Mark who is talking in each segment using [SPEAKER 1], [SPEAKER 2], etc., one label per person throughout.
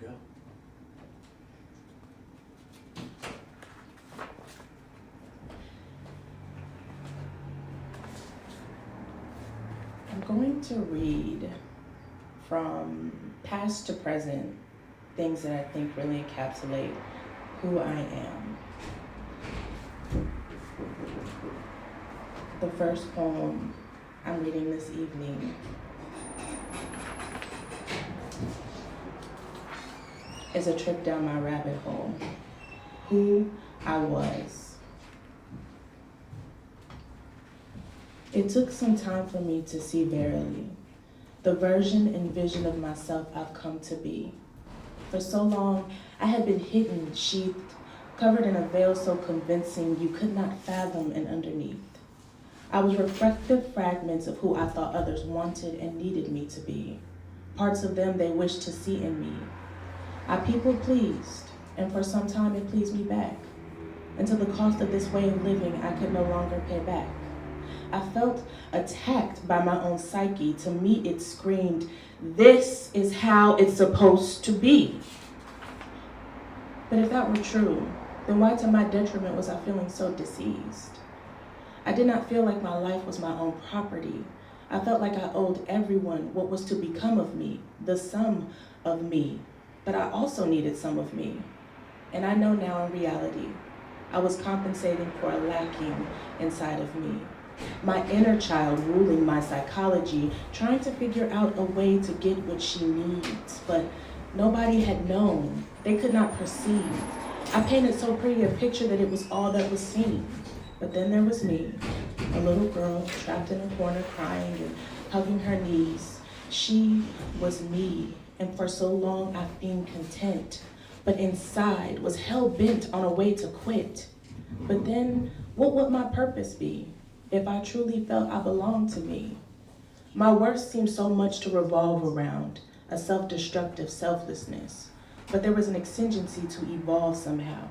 [SPEAKER 1] go.
[SPEAKER 2] I'm going to read from past to present things that I think really encapsulate who I am. The first poem I'm reading this evening is a trip down my rabbit hole. Who I was. It took some time for me to see verily the version and vision of myself I've come to be. For so long, I had been hidden, sheathed, covered in a veil so convincing you could not fathom and underneath. I was reflective fragments of who I thought others wanted and needed me to be, parts of them they wished to see in me. I people pleased, and for some time it pleased me back, until the cost of this way of living I could no longer pay back. I felt attacked by my own psyche. To me it screamed, "This is how it's supposed to be." But if that were true, then why to my detriment was I feeling so diseased? I did not feel like my life was my own property. I felt like I owed everyone what was to become of me, the sum of me. But I also needed some of me. And I know now in reality, I was compensating for a lacking inside of me. My inner child ruling my psychology, trying to figure out a way to get what she needs, but nobody had known. They could not perceive. I painted so pretty a picture that it was all that was seen. But then there was me, a little girl trapped in a corner crying and hugging her knees. She was me, and for so long I've been content, but inside was hell-bent on a way to quit. But then, what would my purpose be if I truly felt I belonged to me? My worth seemed so much to revolve around a self-destructive selflessness, but there was an exigency to evolve somehow.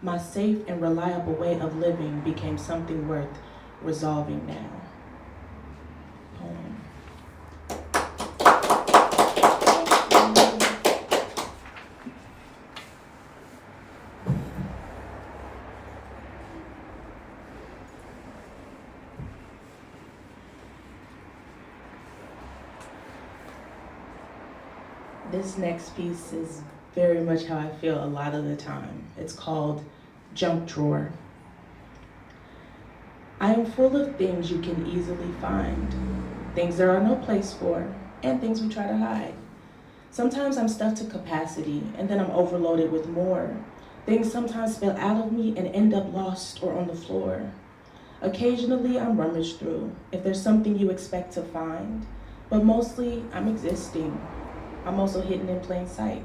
[SPEAKER 2] My safe and reliable way of living became something worth resolving now. Poem. This next piece is very much how I feel a lot of the time. It's called Junk Drawer. I am full of things you can easily find, things there are no place for, and things we try to hide. Sometimes I'm stuffed to capacity, and then I'm overloaded with more. Things sometimes spill out of me and end up lost or on the floor. Occasionally I'm rummaged through, if there's something you expect to find, but mostly I'm existing. I'm also hidden in plain sight.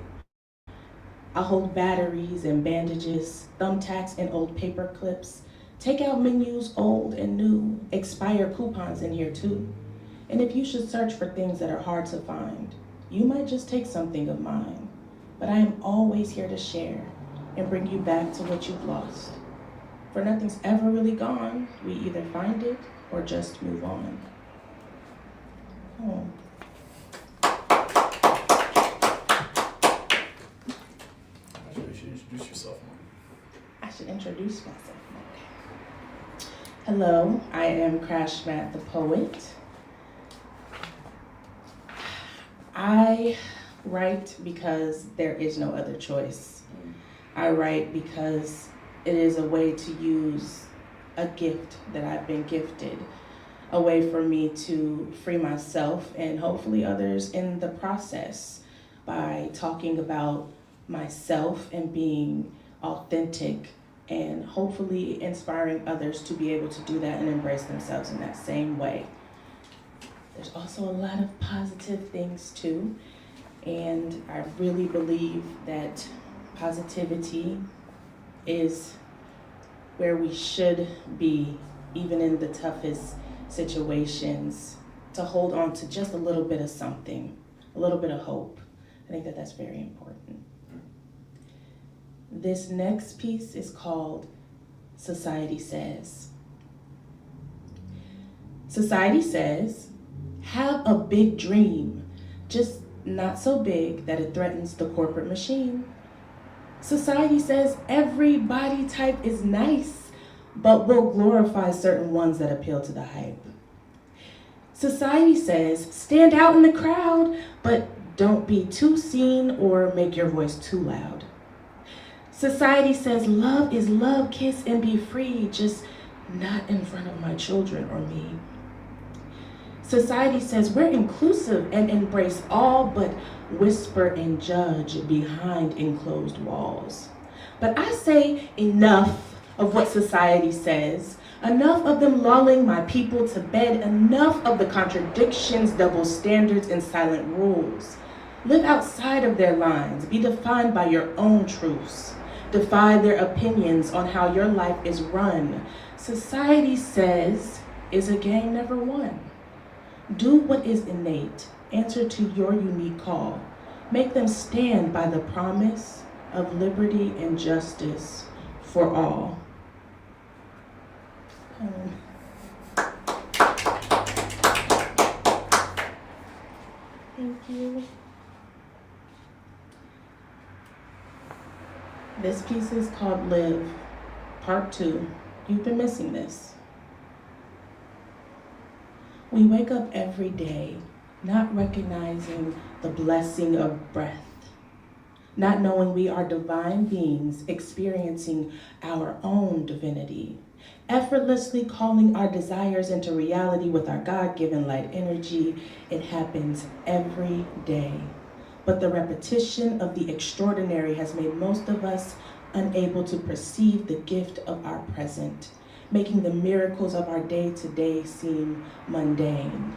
[SPEAKER 2] I hold batteries and bandages, thumbtacks and old paper clips, take out menus old and new, expire coupons in here too. And if you should search for things that are hard to find, you might just take something of mine. But I am always here to share and bring you back to what you've lost. For nothing's ever really gone. We either find it or just move on. Oh.
[SPEAKER 1] You should introduce yourself more.
[SPEAKER 2] I should introduce myself more. Hello, I am Krash the poet. I write because there is no other choice. I write because it is a way to use a gift that I've been gifted, a way for me to free myself and hopefully others in the process by talking about myself and being authentic and hopefully inspiring others to be able to do that and embrace themselves in that same way. There's also a lot of positive things too, and I really believe that positivity is where we should be, even in the toughest situations, to hold on to just a little bit of something, a little bit of hope. I think that that's very important. This next piece is called Society Says. Society says, have a big dream. Just not so big that it threatens the corporate machine. Society says every body type is nice, but will glorify certain ones that appeal to the hype. Society says stand out in the crowd, but don't be too seen or make your voice too loud. Society says love is love, kiss and be free, just not in front of my children or me. Society says we're inclusive and embrace all, but whisper and judge behind enclosed walls. But I say enough of what society says, enough of them lulling my people to bed, enough of the contradictions, double standards, and silent rules. Live outside of their lines, be defined by your own truths. Defy their opinions on how your life is run. Society says, is a game never won? Do what is innate, answer to your unique call. Make them stand by the promise of liberty and justice for all. Thank you. This piece is called Live, Part 2. You've been missing this. We wake up every day not recognizing the blessing of breath, not knowing we are divine beings experiencing our own divinity, effortlessly calling our desires into reality with our God-given light energy. It happens every day. But the repetition of the extraordinary has made most of us unable to perceive the gift of our present, making the miracles of our day-to-day seem mundane.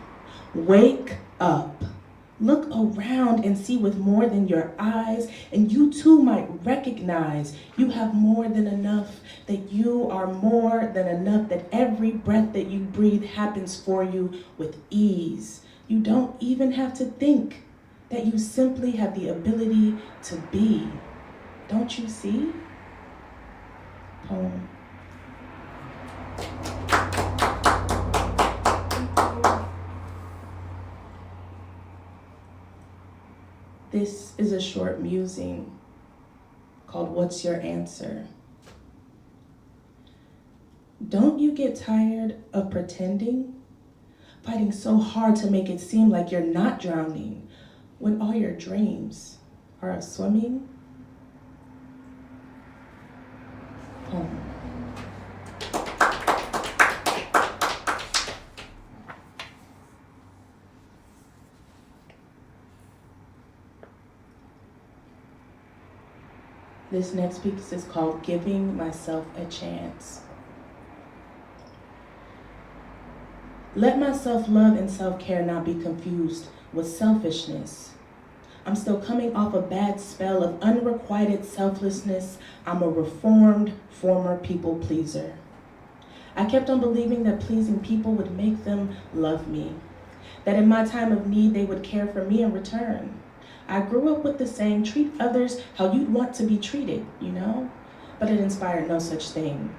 [SPEAKER 2] Wake up. Look around and see with more than your eyes, and you too might recognize you have more than enough, that you are more than enough, that every breath that you breathe happens for you with ease. You don't even have to think, that you simply have the ability to be. Don't you see? Poem. This is a short musing called What's Your Answer? Don't you get tired of pretending? Fighting so hard to make it seem like you're not drowning when all your dreams are of swimming? Poem. This next piece is called Giving Myself a Chance. Let my self-love and self-care not be confused with selfishness. I'm still coming off a bad spell of unrequited selflessness. I'm a reformed, former people pleaser. I kept on believing that pleasing people would make them love me, that in my time of need they would care for me in return. I grew up with the saying, treat others how you'd want to be treated, you know? But it inspired no such thing.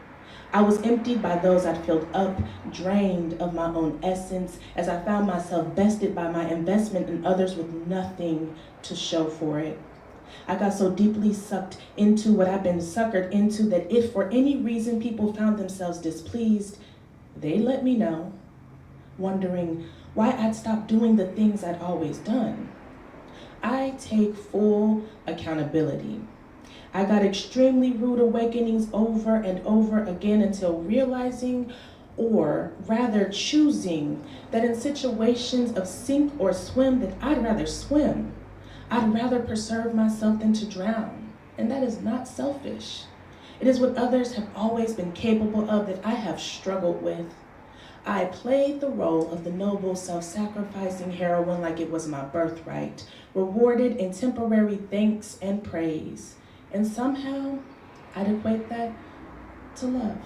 [SPEAKER 2] I was emptied by those I'd filled up, drained of my own essence, as I found myself bested by my investment in others with nothing to show for it. I got so deeply sucked into what I've been suckered into that if for any reason people found themselves displeased, they'd let me know, wondering why I'd stopped doing the things I'd always done. I take full accountability. I got extremely rude awakenings over and over again until realizing, or rather choosing, that in situations of sink or swim that I'd rather swim. I'd rather preserve myself than to drown. And that is not selfish. It is what others have always been capable of that I have struggled with. I played the role of the noble, self-sacrificing heroine like it was my birthright, rewarded in temporary thanks and praise. And somehow, I'd equate that to love.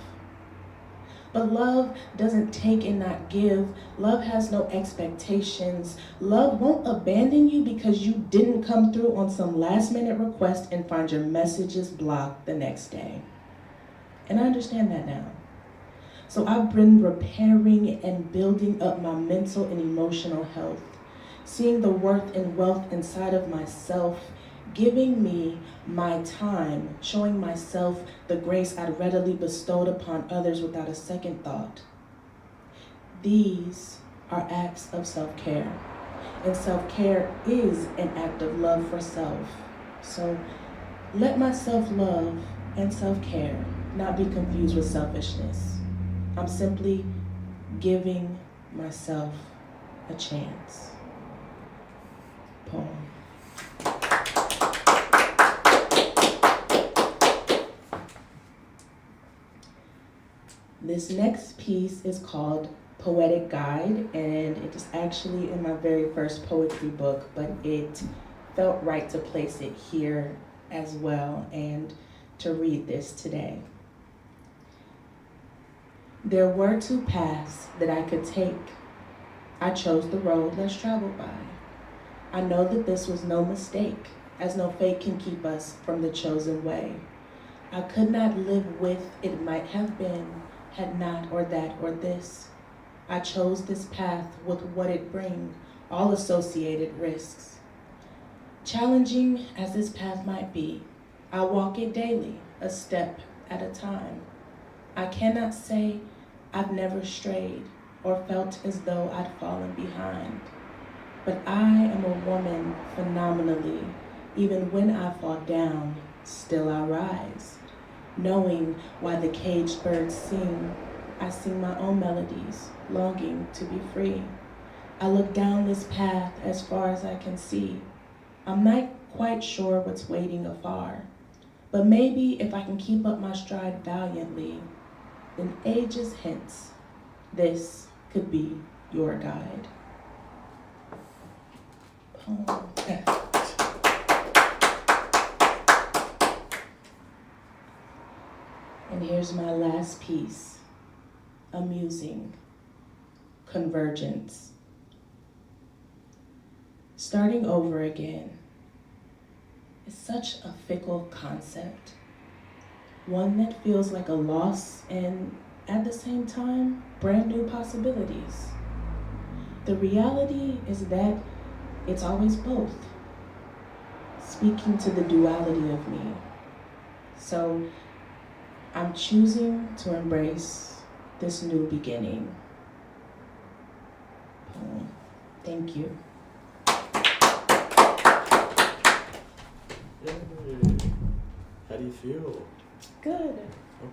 [SPEAKER 2] But love doesn't take and not give. Love has no expectations. Love won't abandon you because you didn't come through on some last-minute request and find your messages blocked the next day. And I understand that now. So I've been repairing and building up my mental and emotional health, seeing the worth and wealth inside of myself, giving me my time, showing myself the grace I'd readily bestowed upon others without a second thought. These are acts of self-care, and self-care is an act of love for self. So let my self-love and self-care not be confused with selfishness. I'm simply giving myself a chance. Poem. This next piece is called Poetic Guide, and it is actually in my very first poetry book, but it felt right to place it here as well and to read this today. There were two paths that I could take. I chose the road less traveled by. I know that this was no mistake, as no fate can keep us from the chosen way. I could not live with it might have been, had not or that or this. I chose this path with what it brings, all associated risks. Challenging as this path might be, I walk it daily, a step at a time. I cannot say I've never strayed or felt as though I'd fallen behind. But I am a woman phenomenally. Even when I fall down, still I rise. Knowing why the caged birds sing, I sing my own melodies, longing to be free. I look down this path as far as I can see. I'm not quite sure what's waiting afar, but maybe if I can keep up my stride valiantly, then ages hence, this could be your guide. Poem. And here's my last piece, amusing, convergence. Starting over again is such a fickle concept, one that feels like a loss and at the same time, brand new possibilities. The reality is that it's always both, speaking to the duality of me. So I'm choosing to embrace this new beginning. Thank you.
[SPEAKER 1] Yay. How do you feel?
[SPEAKER 2] Good.
[SPEAKER 1] Okay.